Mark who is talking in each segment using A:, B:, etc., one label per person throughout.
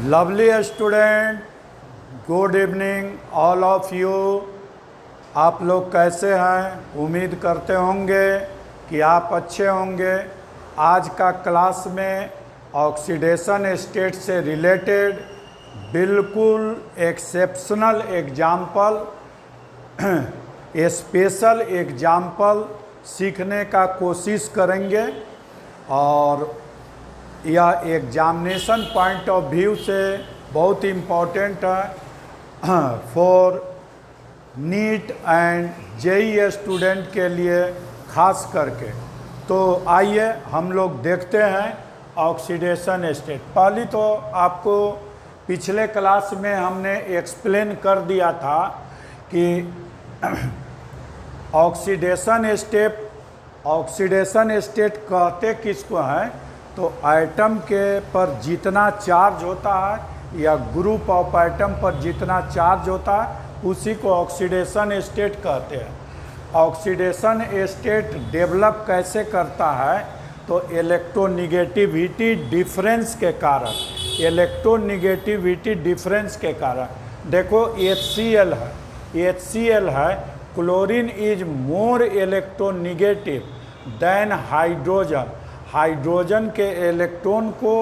A: Lovely student, good evening all of you. आप लोग कैसे हैं? उम्मीद करते होंगे कि आप अच्छे होंगे। आज का क्लास में ऑक्सीडेशन स्टेट से रिलेटेड बिल्कुल एक्सेप्शनल एग्जाम्पल स्पेशल एग्जाम्पल सीखने का कोशिश करेंगे और यह एग्जामिनेशन पॉइंट ऑफ व्यू से बहुत इम्पॉर्टेंट है for neat and JEE student के लिए खास करके। तो आइए हम लोग देखते हैं ऑक्सीडेशन स्टेट। पहली तो आपको पिछले क्लास में हमने एक्सप्लेन कर दिया था कि ऑक्सीडेशन स्टेट कहते किसको हैं? तो एटम के पर जितना चार्ज होता है या ग्रुप ऑफ एटम पर जितना चार्ज होता है उसी को ऑक्सीडेशन स्टेट कहते हैं। ऑक्सीडेशन स्टेट डेवलप कैसे करता है? तो इलेक्ट्रोनिगेटिविटी डिफरेंस के कारण, के कारण। देखो HCl है, chlorine is more electronegative than hydrogen. Hydrogen के इलेक्ट्रॉन को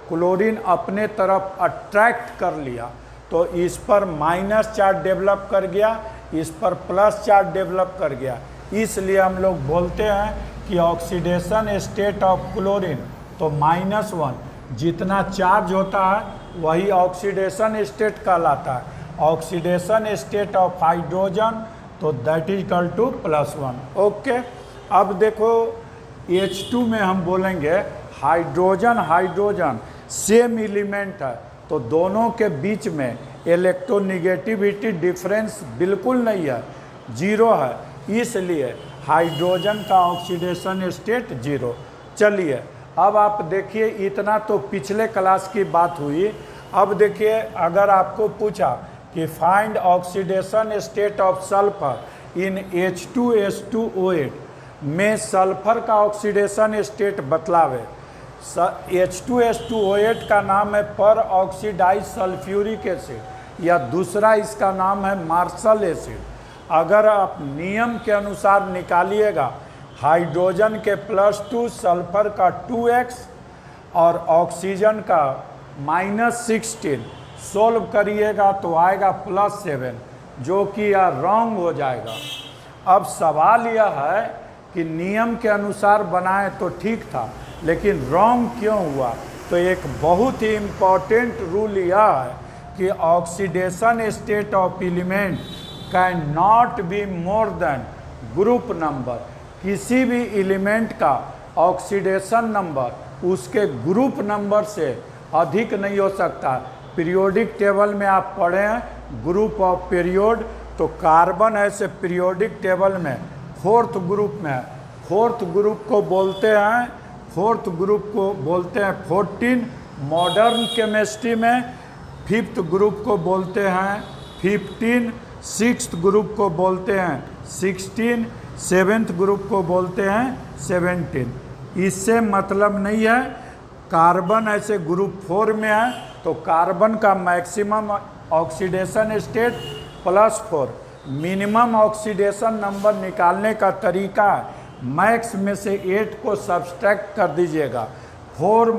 A: क्लोरीन अपने तरफ अट्रैक्ट कर लिया तो इस पर माइनस चार्ज डेवलप कर गया, इस पर प्लस चार्ज डेवलप कर गया। इसलिए हम लोग बोलते हैं कि ऑक्सीडेशन स्टेट ऑफ क्लोरीन तो -1, जितना चार्ज होता है वही ऑक्सीडेशन स्टेट कहलाता है। ऑक्सीडेशन स्टेट ऑफ हाइड्रोजन तो that is equal to +1। Okay, अब देखो H2 में हम बोलेंगे हाइड्रोजन सेम एलिमेंट है तो दोनों के बीच में इलेक्ट्रोनिगेटिविटी डिफरेंस बिल्कुल नहीं है, 0 है। इसलिए हाइड्रोजन का ऑक्सीडेशन स्टेट 0। चलिए अब आप देखिए, इतना तो पिछले क्लास की बात हुई। अब देखिए, अगर आपको पूछा कि find oxidation state of sulphur in H2SO8 में सल्फर का ऑक्सीडेशन स्टेट बतलावे। H2SO8 का नाम है पर ऑक्सीडाइज सल्फ्यूरिक एसिड या दूसरा इसका नाम है मार्शल एसिड। अगर आप नियम के अनुसार निकालिएगा हाइड्रोजन के +2, सल्फर का 2x और ऑक्सीजन का -16 सोल्व करिएगा तो आएगा +7, जो कि यह रॉन्ग हो जाएगा। अब सवाल यह है कि नियम के अनुसार बनाए तो ठीक था, लेकिन रॉन्ग क्यों हुआ? तो एक बहुत ही इम्पॉर्टेंट रूल यह है कि oxidation state of element can not be more than group number. किसी भी एलिमेंट का ऑक्सीडेशन नंबर उसके ग्रुप नंबर से अधिक नहीं हो सकता। पीरियोडिक टेबल में आप पढ़े हैं ग्रुप ऑफ पीरियोड, तो कार्बन ऐसे पीरियोडिक टेबल में 4th ग्रुप में है। 4th ग्रुप को बोलते हैं 14। मॉडर्न केमिस्ट्री में 5th ग्रुप को बोलते हैं 15। 6th ग्रुप को बोलते हैं 16। 7th ग्रुप को बोलते हैं 17। इससे मतलब नहीं है कार्बन ऐसे ग्रुप 4 में है तो कार्बन का maximum oxidation state +4। Minimum oxidation number निकालने का तरीका है मैक्स में से 8 को सब्सट्रैक्ट कर दीजिएगा। 4 -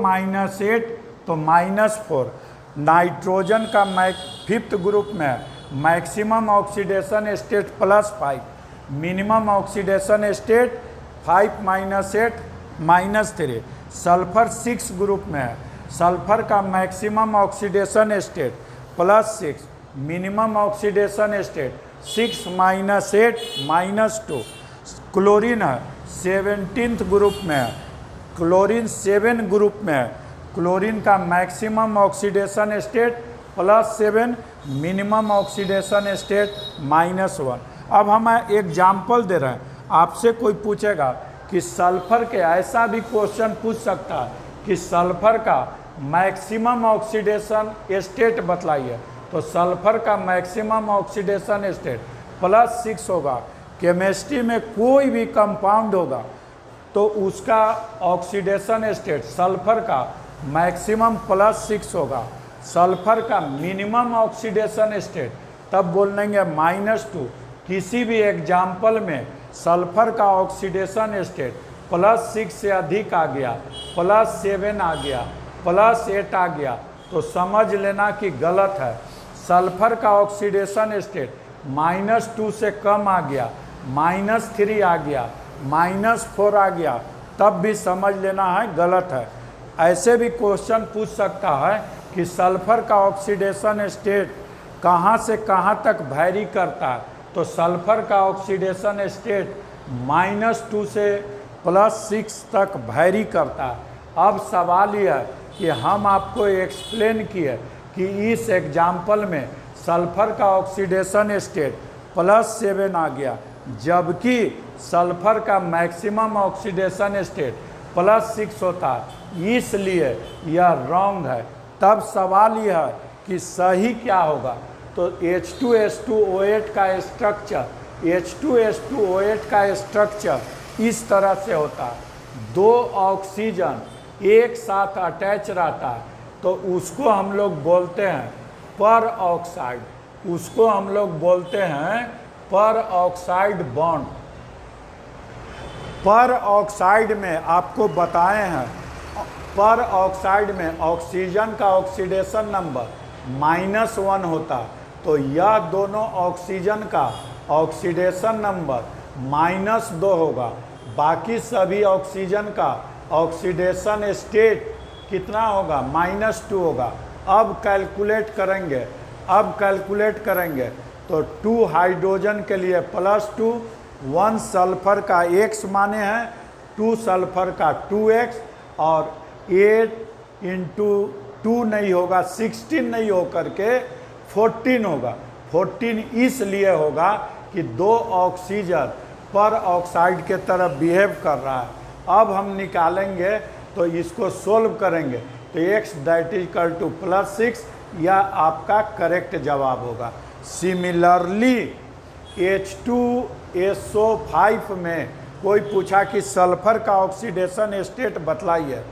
A: 8 तो -4। नाइट्रोजन का 5th ग्रुप में maximum oxidation state +5, minimum oxidation state 5 - 8 -3। Sulphur 6 group में है, सल्फर का maximum oxidation state +6, minimum oxidation state 6 - 8 -2। Chlorine है 17th ग्रुप में है, क्लोरीन 7 ग्रुप में है, क्लोरीन का maximum oxidation state +7, minimum oxidation state -1। अब हम एग्जाम्पल दे रहे हैं, आपसे कोई पूछेगा कि सल्फर के, ऐसा भी क्वेश्चन पूछ सकता है कि सल्फर का मैक्सिमम ऑक्सीडेशन स्टेट बतलाइए, तो सल्फर का मैक्सिमम ऑक्सीडेशन स्टेट +6 होगा। केमिस्ट्री में कोई भी कंपाउंड होगा तो उसका ऑक्सीडेशन स्टेट सल्फर का मैक्सिमम +6 होगा। सल्फर का मिनिमम ऑक्सीडेशन स्टेट, तब बोल देंगे -2। किसी भी एग्जाम्पल में सल्फर का ऑक्सीडेशन स्टेट +6 से अधिक आ गया, +7 आ गया, +8 आ गया, तो समझ लेना कि गलत है। सल्फर का ऑक्सीडेशन स्टेट -2 से कम आ गया, -3 आ गया, -4 आ गया, तब भी समझ लेना है गलत है। ऐसे भी क्वेश्चन पूछ सकता है कि सल्फर का ऑक्सीडेशन स्टेट कहाँ से कहाँ तक वैरी करता है, तो सल्फर का ऑक्सीडेशन स्टेट -2 से +6 तक वैरी करता है। अब सवाल यह है कि हम आपको एक्सप्लेन किए कि इस एग्जाम्पल में सल्फर का ऑक्सीडेशन स्टेट +7 आ गया, जबकि सल्फर का मैक्सिमम ऑक्सीडेशन स्टेट +6 होता है, इसलिए यह रॉन्ग है। तब सवाल यह है कि सही क्या होगा, तो H2SO8 का स्ट्रक्चर, H2SO8 का स्ट्रक्चर इस तरह से होता है। 2 ऑक्सीजन एक साथ अटैच रहता है, तो उसको हम लोग बोलते हैं पर ऑक्साइड, उसको हम लोग बोलते हैं पर ऑक्साइड बॉन्ड। पर ऑक्साइड में आपको बताए हैं, पर ऑक्साइड में ऑक्सीजन का ऑक्सीडेशन नंबर -1 होता, तो यह दोनों ऑक्सीजन का ऑक्सीडेशन नंबर -2 होगा। बाकी सभी ऑक्सीजन का ऑक्सीडेशन स्टेट कितना होगा, -2 होगा। अब कैलकुलेट करेंगे, तो 2 हाइड्रोजन के लिए +2, 1 सल्फर का x माने हैं, 2 सल्फर का 2x, और 8 × 2 नहीं होगा, 16 नहीं हो करके 14 होगा। 14 इसलिए होगा कि 2 ऑक्सीजन पर ऑक्साइड के तरफ बिहेव कर रहा है। अब हम निकालेंगे, तो इसको सोल्व करेंगे, तो x = +6 यह आपका करेक्ट जवाब होगा। सिमिलरली H2SO5 में कोई पूछा कि सल्फर का ऑक्सीडेशन स्टेट बतलाइए।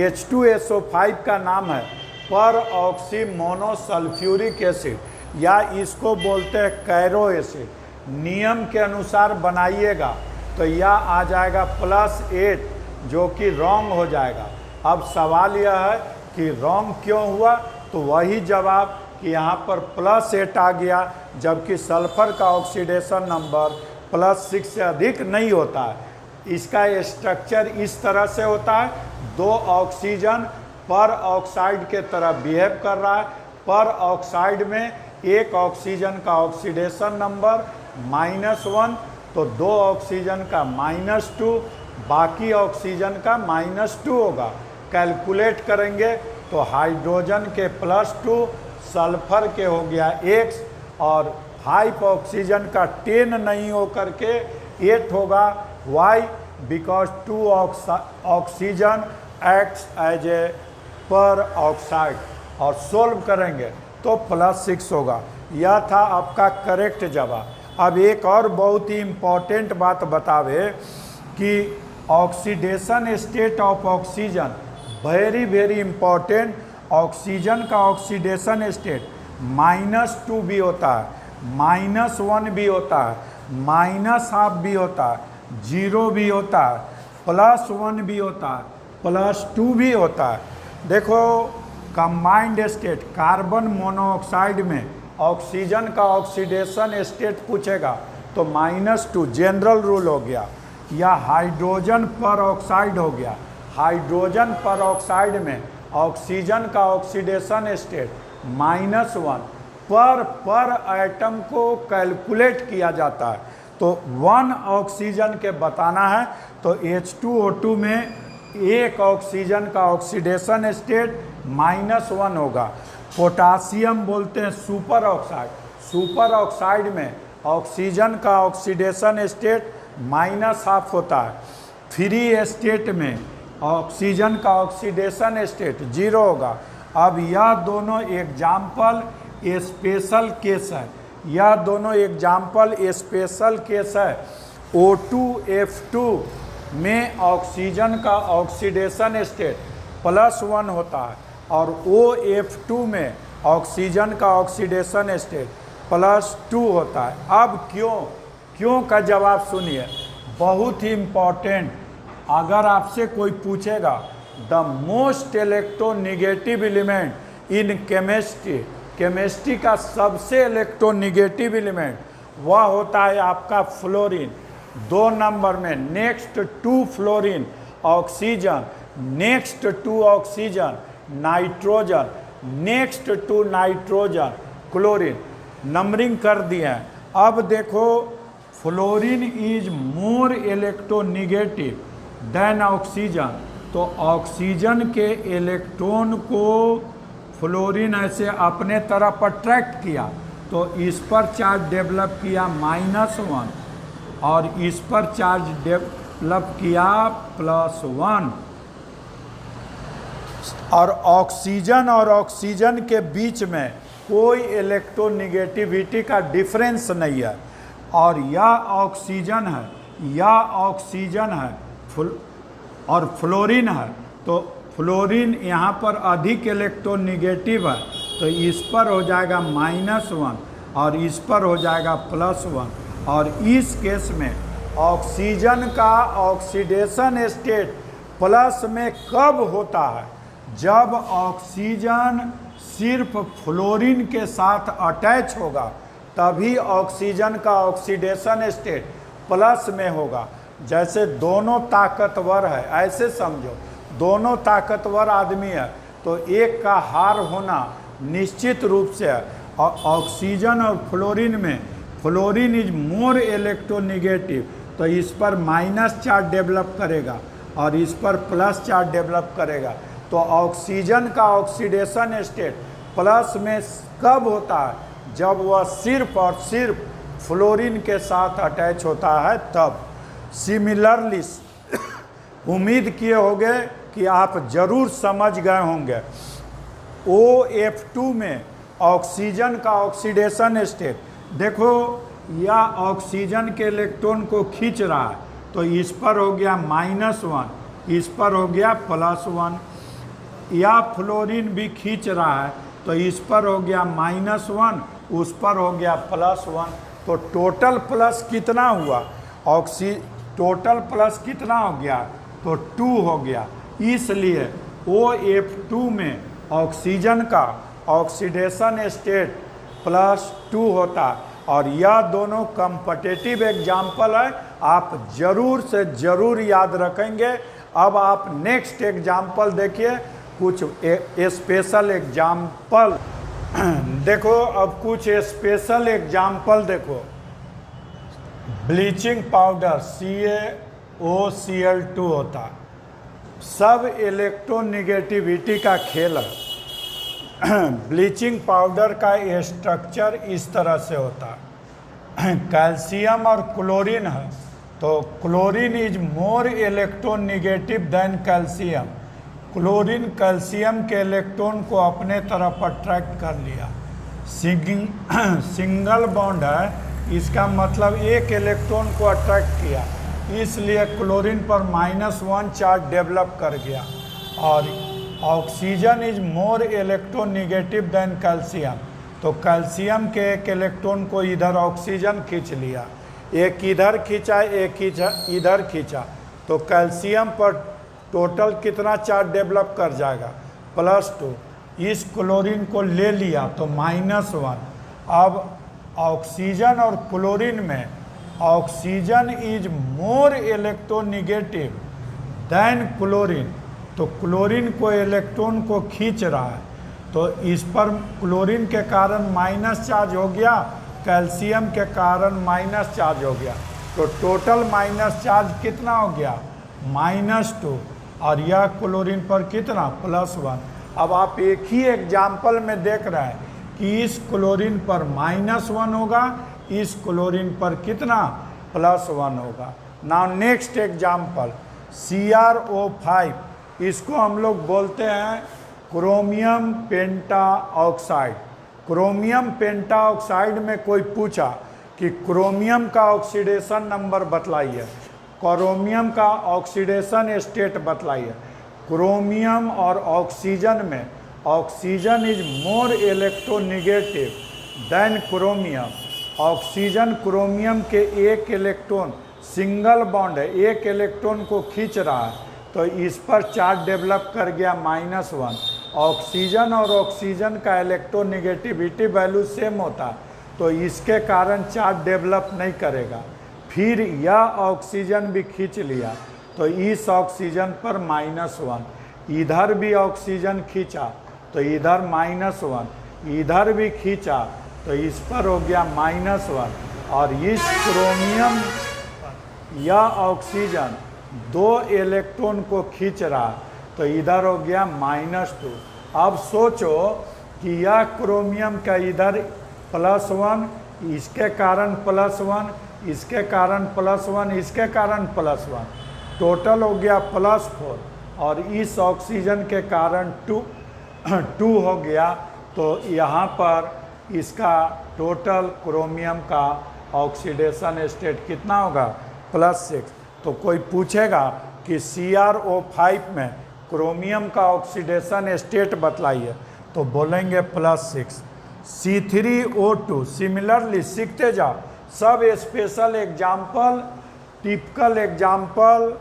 A: H2SO5 का नाम है पर ऑक्सी मोनोसल्फ्यूरिक एसिड, या इसको बोलते हैं कैरो एसिड। नियम के अनुसार बनाइएगा तो यह आ जाएगा +8, जो कि रॉन्ग हो जाएगा। अब सवाल यह है कि रॉन्ग क्यों हुआ, तो वही जवाब कि यहाँ पर +8 आ गया, जबकि सल्फर का ऑक्सीडेशन नंबर +6 से अधिक नहीं होता है। इसका स्ट्रक्चर इस तरह से होता है, 2 ऑक्सीजन पर ऑक्साइड के तरह बिहेव कर रहा है। पर ऑक्साइड में एक ऑक्सीजन का ऑक्सीडेशन नंबर -1, तो 2 ऑक्सीजन का -2, बाकी ऑक्सीजन का -2 होगा। कैलकुलेट करेंगे तो हाइड्रोजन के +2, सल्फर के हो गया x, और 5 ऑक्सीजन का 10 नहीं हो करके 8 होगा। Why? Because 2 oxygen acts as a peroxide, और सोल्व करेंगे तो +6 होगा। यह था आपका करेक्ट जवाब। अब एक और बहुत ही इम्पॉर्टेंट बात बतावे कि oxidation state of oxygen, very important. Oxygen का ऑक्सीडेशन स्टेट -2 भी होता है, -1 भी होता है, -½ भी होता है, 0 भी होता है, +1 भी होता है, +2 भी होता है। देखो कंबाइंड स्टेट, कार्बन मोनोऑक्साइड में ऑक्सीजन का ऑक्सीडेशन स्टेट पूछेगा तो -2 जनरल रूल हो गया, या हाइड्रोजन पर ऑक्साइड हो गया। हाइड्रोजन पर ऑक्साइड में ऑक्सीजन का ऑक्सीडेशन स्टेट -1 पर एटम को कैलकुलेट किया जाता है, तो 1 ऑक्सीजन के बताना है तो H2O2 में एक ऑक्सीजन का ऑक्सीडेशन स्टेट -1 होगा। पोटासियम बोलते हैं सुपर ऑक्साइड, सुपर ऑक्साइड में ऑक्सीजन का ऑक्सीडेशन स्टेट -½ होता है। फ्री स्टेट में ऑक्सीजन का ऑक्सीडेशन स्टेट 0 होगा। अब यह दोनों एग्जाम्पल स्पेशल केस है, यह दोनों एग्जाम्पल स्पेशल केस है। O2F2 में ऑक्सीजन का ऑक्सीडेशन स्टेट +1 होता है, और OF2 में ऑक्सीजन का ऑक्सीडेशन स्टेट +2 होता है। अब क्यों का जवाब सुनिए, बहुत ही इम्पॉर्टेंट। अगर आपसे कोई पूछेगा the most electronegative element in chemistry का सबसे इलेक्ट्रोनिगेटिव एलिमेंट वह होता है आपका फ्लोरीन। 2 नंबर में next to fluorine oxygen, next to oxygen nitrogen, next to nitrogen chlorine. Numbering कर दिए हैं। अब देखो fluorine is more electronegative than oxygen, तो ऑक्सीजन के इलेक्ट्रॉन को फ्लोरीन ऐसे अपने तरफ अट्रैक्ट किया, तो इस पर चार्ज डेवलप किया -1 और इस पर चार्ज डेवलप किया +1। और ऑक्सीजन के बीच में कोई इलेक्ट्रोनिगेटिविटी का डिफरेंस नहीं है। और यह ऑक्सीजन है और फ्लोरीन है, तो फ्लोरीन यहाँ पर अधिक इलेक्ट्रोनिगेटिव है, तो इस पर हो जाएगा -1 और इस पर हो जाएगा +1। और इस केस में ऑक्सीजन का ऑक्सीडेशन स्टेट प्लस में कब होता है, जब ऑक्सीजन सिर्फ फ्लोरीन के साथ अटैच होगा, तभी ऑक्सीजन का ऑक्सीडेशन स्टेट प्लस में होगा। जैसे दोनों ताकतवर है, ऐसे समझो दोनों ताकतवर आदमी है, तो एक का हार होना निश्चित रूप से है। और ऑक्सीजन और फ्लोरीन में फ्लोरीन इज मोर इलेक्ट्रोनिगेटिव, तो इस पर माइनस चार्ज डेवलप करेगा और इस पर प्लस चार्ज डेवलप करेगा। तो ऑक्सीजन का ऑक्सीडेशन स्टेट प्लस में कब होता है, जब वह सिर्फ और सिर्फ फ्लोरीन के साथ अटैच होता है तब। सिमिलरली उम्मीद किए होंगे कि आप जरूर समझ गए होंगे, OF2 में ऑक्सीजन का ऑक्सीडेशन स्टेट, देखो यह ऑक्सीजन के इलेक्ट्रॉन को खींच रहा है, तो इस पर हो गया -1, इस पर हो गया +1। या फ्लोरीन भी खींच रहा है, तो इस पर हो गया -1, उस पर हो गया +1। तो टोटल प्लस कितना हुआ, टोटल प्लस कितना हो गया, तो 2 हो गया। इसलिए OF2 में ऑक्सीजन का ऑक्सीडेशन स्टेट +2 होता है। और यह दोनों कॉम्पिटिटिव एग्जाम्पल है, आप जरूर से जरूर याद रखेंगे। अब आप नेक्स्ट एग्जाम्पल देखिए, कुछ स्पेशल एग्जाम्पल देखो। अब कुछ स्पेशल एग्जाम्पल देखो। ब्लीचिंग पाउडर CaOCl2 होता है, सब इलेक्ट्रोनिगेटिविटी का खेल है। ब्लीचिंग पाउडर का स्ट्रक्चर इस तरह से होता है, कैल्शियम और क्लोरीन है, तो chlorine is more electronegative than calcium. Chlorine calcium के इलेक्ट्रॉन को अपने तरफ अट्रैक्ट कर लिया। सिंगल बॉन्ड है, इसका मतलब एक इलेक्ट्रॉन को अट्रैक्ट किया, इसलिए क्लोरीन पर -1 चार्ज डेवलप कर गया। और oxygen is more electronegative than calcium, तो कैल्शियम के एक इलेक्ट्रॉन को इधर ऑक्सीजन खींच लिया, एक इधर खींचा, एक इधर खींचा, तो कैल्शियम पर टोटल कितना चार्ज डेवलप कर जाएगा, +2। इस क्लोरीन को ले लिया तो -1। अब ऑक्सीजन और क्लोरीन में oxygen is more electronegative than chlorine, तो क्लोरीन को इलेक्ट्रॉन को खींच रहा है, तो इस पर क्लोरीन के कारण माइनस चार्ज हो गया, कैल्शियम के कारण माइनस चार्ज हो गया, तो टोटल माइनस चार्ज कितना हो गया, -2। और यह क्लोरीन पर कितना, +1। अब आप एक ही एग्जाम्पल में देख रहे हैं कि इस क्लोरीन पर -1 होगा, इस क्लोरीन पर कितना, +1 होगा। नाउ नेक्स्ट एग्जाम्पल CrO5, इसको हम लोग बोलते हैं क्रोमियम पेंटा ऑक्साइड। क्रोमियम पेंटा ऑक्साइड में कोई पूछा कि क्रोमियम का ऑक्सीडेशन नंबर बतलाइए, क्रोमियम का ऑक्सीडेशन स्टेट बतलाइए। क्रोमियम और ऑक्सीजन में oxygen is more electronegative than chromium. Oxygen chromium के एक इलेक्ट्रॉन सिंगल बॉन्ड है, एक इलेक्ट्रॉन को खींच रहा है, तो इस पर चार्ज डेवलप कर गया -1। ऑक्सीजन और ऑक्सीजन का इलेक्ट्रोनेगेटिविटी वैल्यू सेम होता है, तो इसके कारण चार्ज डेवलप नहीं करेगा। फिर यह ऑक्सीजन भी खींच लिया, तो इस ऑक्सीजन पर -1, इधर भी ऑक्सीजन खींचा तो इधर -1, इधर भी खींचा तो इस पर हो गया -1, और इस क्रोमियम या ऑक्सीजन 2 इलेक्ट्रॉन को खींच रहा तो इधर हो गया -2। अब सोचो कि यह क्रोमियम का इधर +1, इसके कारण +1, इसके कारण +1, इसके कारण +1, टोटल हो गया +4, और इस ऑक्सीजन के कारण 2 हो गया। तो यहाँ पर इसका टोटल क्रोमियम का ऑक्सीडेशन स्टेट कितना होगा? +6। तो कोई पूछेगा कि CrO5 में क्रोमियम का ऑक्सीडेशन स्टेट बतलाइए, तो बोलेंगे +6। C3O2 सिमिलरली सीखते जाओ, सब special example, typical example,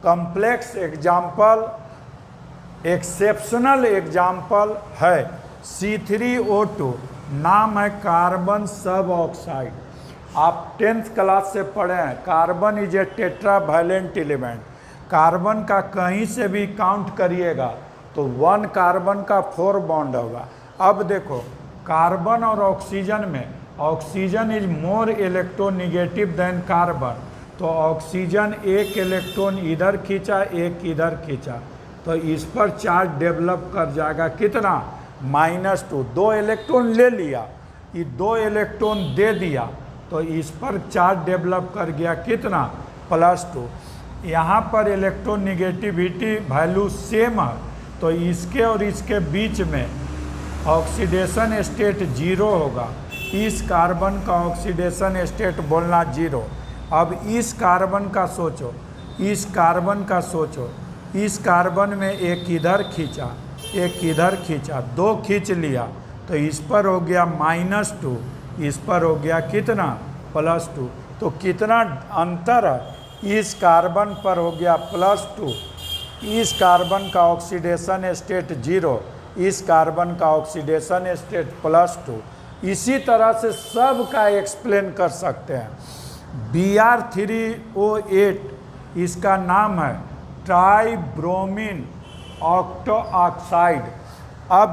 A: complex example, exceptional example है। C3O2 नाम है कार्बन सब ऑक्साइड। आप 10th क्लास से पढ़े हैं, carbon is a tetravalent element. Carbon का कहीं से भी काउंट करिएगा तो 1 कार्बन का 4 बॉन्ड होगा। अब देखो कार्बन और ऑक्सीजन में oxygen is more electronegative than carbon, तो ऑक्सीजन एक इलेक्ट्रॉन इधर खींचा, एक इधर खींचा, तो इस पर चार्ज डेवलप कर जाएगा कितना? -2। 2 इलेक्ट्रॉन ले लिया, ये 2 इलेक्ट्रॉन दे दिया, तो इस पर चार्ज डेवलप कर गया कितना? +2। यहाँ पर इलेक्ट्रोनेगेटिविटी वैल्यू सेम है, तो इसके और इसके बीच में ऑक्सीडेशन स्टेट 0 होगा। इस कार्बन का ऑक्सीडेशन स्टेट बोलना 0। अब इस कार्बन का सोचो, इस कार्बन का सोचो, इस कार्बन में एक इधर खींचा, एक इधर खींचा, 2 खींच लिया, तो इस पर हो गया -2, इस पर हो गया कितना? +2। तो कितना अंतर है? इस कार्बन पर हो गया +2, इस कार्बन का ऑक्सीडेशन स्टेट 0, इस कार्बन का ऑक्सीडेशन स्टेट +2। इसी तरह से सब का एक्सप्लेन कर सकते हैं। Br3O8 इसका नाम है ट्राइब्रोमीन ऑक्टोऑक्साइड। अब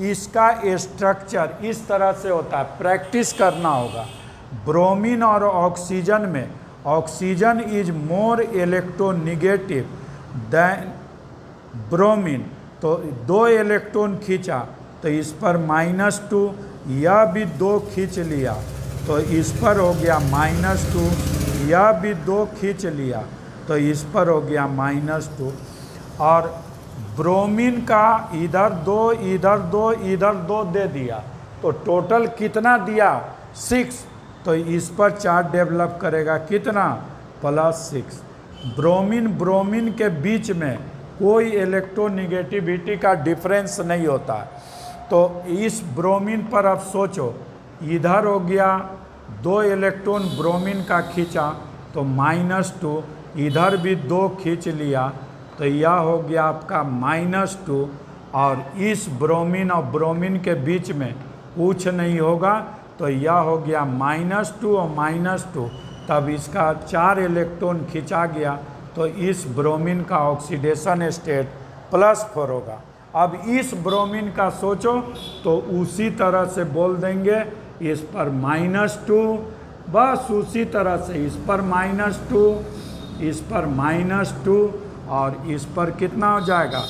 A: इसका स्ट्रक्चर इस तरह से होता है, प्रैक्टिस करना होगा। ब्रोमीन और ऑक्सीजन में oxygen is more electronegative than bromine, तो 2 इलेक्ट्रॉन खींचा तो इस पर -2, यह भी 2 खींच लिया तो इस पर हो गया -2, यह भी 2 खींच लिया तो इस पर हो गया -2, और ब्रोमीन का इधर 2, इधर 2, इधर 2 दे दिया, तो टोटल कितना दिया? 6, तो इस पर चार्ज डेवलप करेगा कितना? +6। ब्रोमीन के बीच में कोई इलेक्ट्रोनेगेटिविटी का डिफरेंस नहीं होता है। तो इस ब्रोमीन पर अब सोचो, इधर हो गया 2 इलेक्ट्रॉन ब्रोमीन का खींचा तो -2, इधर भी 2 खींच लिया तो यह हो गया आपका -2, और इस ब्रोमीन और ब्रोमीन के बीच में कुछ नहीं होगा तो यह हो गया -2 और -2, तब इसका 4 इलेक्ट्रॉन खींचा गया तो इस ब्रोमीन का ऑक्सीडेशन स्टेट +4 होगा। अब इस ब्रोमीन का सोचो तो उसी तरह से बोल देंगे, इस पर -2, बस उसी तरह से इस पर -2, इस पर -2, और इस पर कितना हो जाएगा?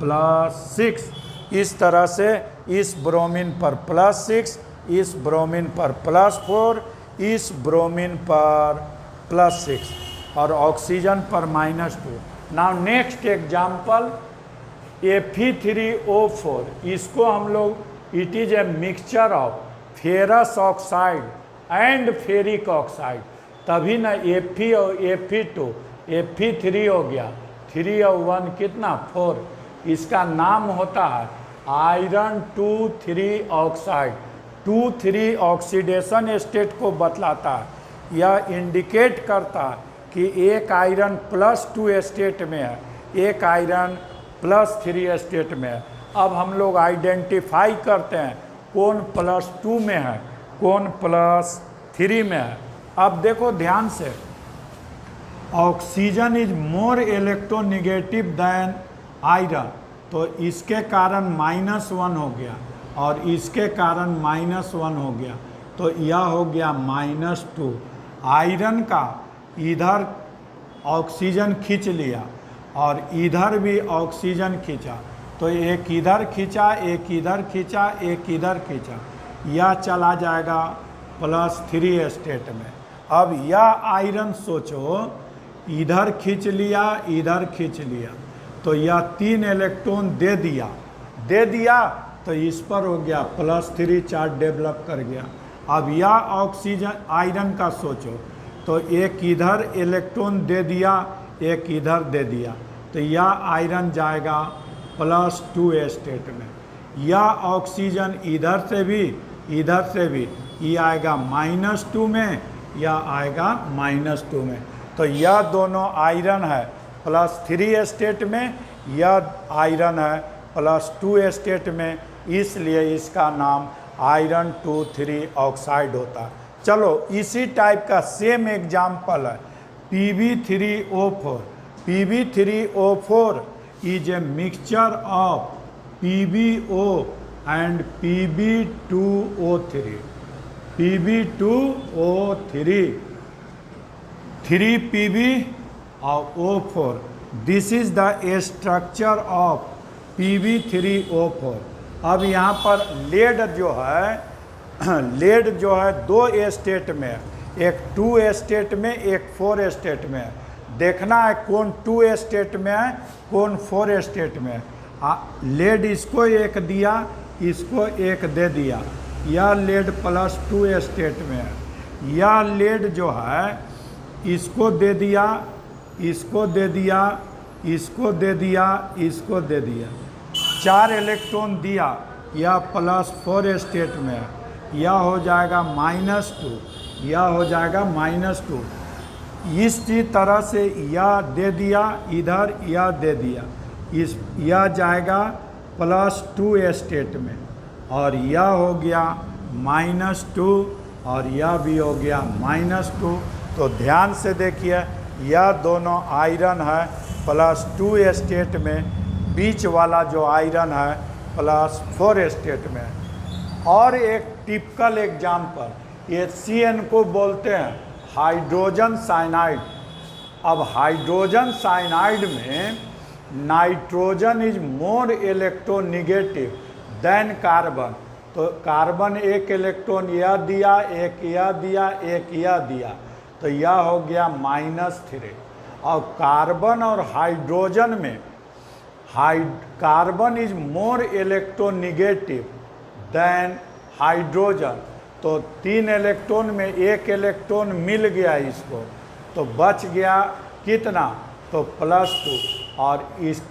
A: +6। इस तरह से इस ब्रोमीन पर +6, इस ब्रोमीन पर +4, इस ब्रोमीन पर +6, और ऑक्सीजन पर -2। नाउ नेक्स्ट एग्जाम्पल Fe3O4, इसको हम लोग, it is a mixture of ferrous oxide and ferric oxide, तभी ना Fe और Fe2, Fe3 हो गया, 3 और 1 कितना? 4। इसका नाम होता है आयरन 2,3 ऑक्साइड 2,3 ऑक्सीडेशन स्टेट को बतलाता है। यह इंडिकेट करता है कि एक आयरन +2 स्टेट में है, एक आयरन +3 स्टेट में है। अब हम लोग आइडेंटिफाई करते हैं कौन +2 में है, कौन +3 में है। अब देखो ध्यान से, oxygen is more electronegative than iron, तो इसके कारण -1 हो गया और इसके कारण -1 हो गया, तो यह हो गया -2। आयरन का इधर ऑक्सीजन खींच लिया और इधर भी ऑक्सीजन खींचा, तो एक इधर खींचा, एक इधर खींचा, एक इधर खींचा, यह चला जाएगा +3 स्टेट में। अब यह आयरन सोचो, इधर खींच लिया, इधर खींच लिया, तो यह 3 इलेक्ट्रॉन दे दिया, तो इस पर हो गया +3 चार्ज डेवलप कर गया। अब यह ऑक्सीजन आयरन का सोचो, तो एक इधर इलेक्ट्रॉन दे दिया, एक इधर दे दिया, तो यह आयरन जाएगा +2 स्टेट में। यह ऑक्सीजन इधर से भी, इधर से भी, ये आएगा -2 में, यह आएगा -2 में। तो यह दोनों आयरन है +3 स्टेट में, यह आयरन है +2 स्टेट में, इसलिए इसका नाम आयरन 2,3 ऑक्साइड होता है। चलो इसी टाइप का सेम एग्जाम्पल है Pb3O4। Pb3O4 is a mixture of PbO and Pb2O3। Pb2O3, 3Pb और O4, this is the structure of Pb3O4। अब यहाँ पर लेड जो है 2 स्टेट में है, एक 2 स्टेट में, एक 4 स्टेट में है। देखना है कौन 2 स्टेट में है, कौन 4 स्टेट में है। लेड इसको एक दिया, इसको एक दे दिया, यह लेड +2 स्टेट में है। यह लेड जो है इसको दे दिया, इसको दे दिया, इसको दे दिया, इसको दे दिया, 4 इलेक्ट्रॉन दिया, यह +4 स्टेट में है, यह हो जाएगा -2, यह हो जाएगा -2। इसी तरह से यह दे दिया इधर, यह दे दिया, यह जाएगा +2 स्टेट में, और यह हो गया -2 और यह भी हो गया -2। तो ध्यान से देखिए, यह दोनों आयरन है +2 स्टेट में, बीच वाला जो आयरन है +4 स्टेट में। और एक टिपिकल एग्जाम्पल, ये CN को बोलते हैं हाइड्रोजन साइनाइड। अब हाइड्रोजन साइनाइड में nitrogen is more electronegative than carbon, तो कार्बन एक इलेक्ट्रॉन यह दिया, एक यह दिया, एक यह दिया, तो यह हो गया -3। और कार्बन और हाइड्रोजन में carbon is more electronegative than hydrogen, तो 3 इलेक्ट्रॉन में एक इलेक्ट्रॉन मिल गया इसको, तो बच गया कितना, तो +2। और इस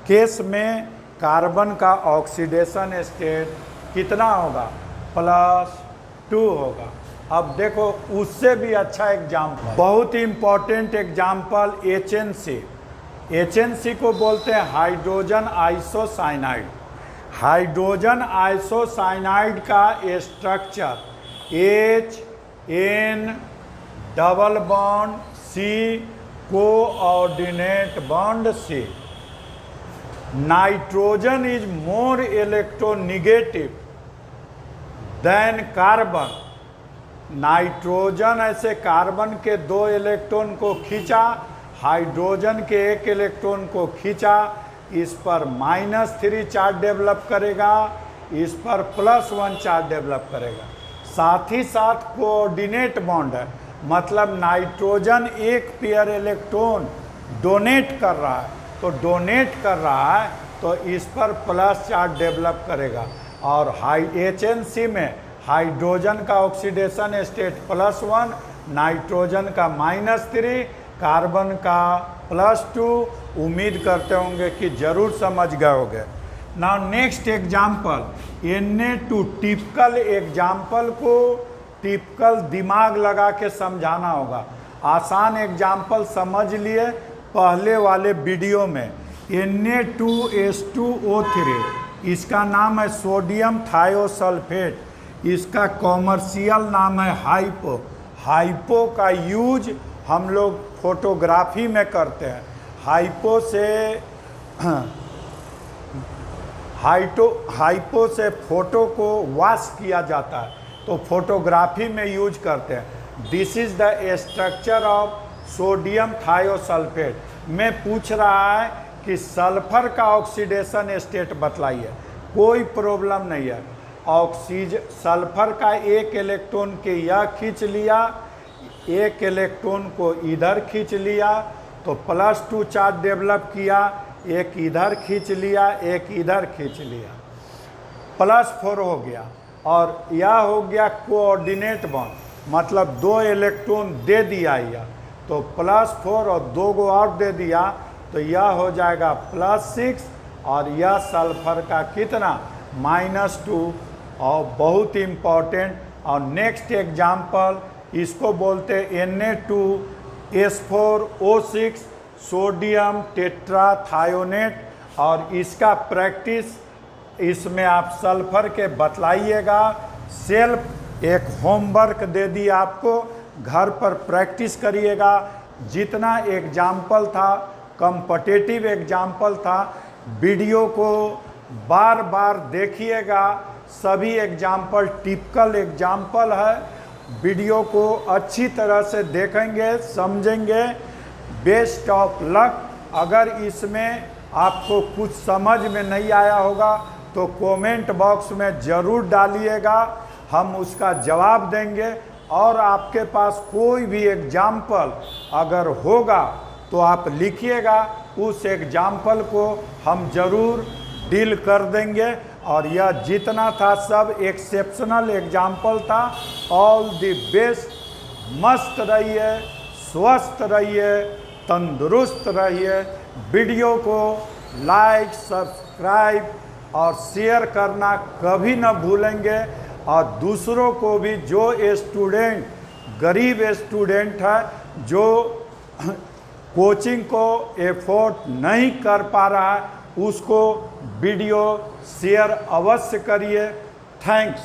A: केस में कार्बन का ऑक्सीडेशन स्टेट कितना होगा, +2 होगा। अब देखो उससे भी अच्छा एग्जाम्पल, बहुत ही इम्पॉर्टेंट एग्जाम्पल HNC। HNC को बोलते हैं हाइड्रोजन आइसोसाइनाइड। हाइड्रोजन आइसोसाइनाइड का structure HN⋅C coordinate bond C। Nitrogen is more electronegative than carbon. Nitrogen ऐसे कार्बन के 2 इलेक्ट्रॉन को खींचा, हाइड्रोजन के 1 इलेक्ट्रॉन को खींचा, इस पर -3 चार्ज डेवलप करेगा, इस पर +1 चार्ज डेवलप करेगा। साथ ही साथ कोऑर्डिनेट बॉन्ड है, मतलब नाइट्रोजन 1 पेयर इलेक्ट्रॉन डोनेट कर रहा है, तो डोनेट कर रहा है तो इस पर प्लस चार्ज डेवलप करेगा। और HNC में हाइड्रोजन का ऑक्सीडेशन स्टेट +1, नाइट्रोजन का -3, कार्बन का +2। उम्मीद करते होंगे कि ज़रूर समझ गए होंगे। Now next example, Na2 typical example को टिपिकल दिमाग लगा के समझाना होगा। आसान एग्जाम्पल समझ लिए पहले वाले वीडियो में। Na2H2O3 इसका नाम है सोडियम थायोसल्फेट, इसका कॉमर्शियल नाम है हाइपो। हाइपो का यूज हम लोग फोटोग्राफी में करते हैं। हाइपो से फोटो को वॉश किया जाता है, तो फोटोग्राफी में यूज करते हैं। This is the structure of sodium thiosulphate. में पूछ रहा है कि सल्फर का ऑक्सीडेशन स्टेट बतलाइए, कोई प्रॉब्लम नहीं है। सल्फर का एक इलेक्ट्रॉन के यह खींच लिया, एक इलेक्ट्रॉन को इधर खींच लिया, तो +2 चार्ज डेवलप किया, एक इधर खींच लिया, एक इधर खींच लिया, +4 हो गया। और यह हो गया कोऑर्डिनेट बॉन्ड, मतलब 2 इलेक्ट्रॉन दे दिया यह, तो +4 और 2 को और दे दिया, तो यह हो जाएगा +6 और यह सल्फर का कितना -2। और बहुत इम्पॉर्टेंट। और नेक्स्ट एग्जाम्पल इसको बोलते Na2S4O6 सोडियम टेट्राथायोनेट। और इसका प्रैक्टिस इसमें आप सल्फर के बतलाइएगा। सेल्फ एक होमवर्क दे दी आपको, घर पर प्रैक्टिस करिएगा। जितना एग्जाम्पल था कॉम्पिटिटिव एग्जाम्पल था, वीडियो को बार बार देखिएगा। सभी एग्जाम्पल टिपिकल एग्जाम्पल है। वीडियो को अच्छी तरह से देखेंगे, समझेंगे। Best of luck. अगर इसमें आपको कुछ समझ में नहीं आया होगा तो कमेंट बॉक्स में ज़रूर डालिएगा, हम उसका जवाब देंगे। और आपके पास कोई भी एग्जाम्पल अगर होगा तो आप लिखिएगा, उस एग्जाम्पल को हम ज़रूर डील कर देंगे। और यह जितना था सब एक्सेप्शनल एग्जाम्पल था। All the best. मस्त रहिए, स्वस्थ रहिए, तंदुरुस्त रहिए। वीडियो को लाइक, सब्सक्राइब और शेयर करना कभी न भूलेंगे। और दूसरों को भी, जो स्टूडेंट गरीब स्टूडेंट है, जो कोचिंग को एफोर्ड नहीं कर पा रहा है, उसको वीडियो शेयर अवश्य करिए। थैंक्स।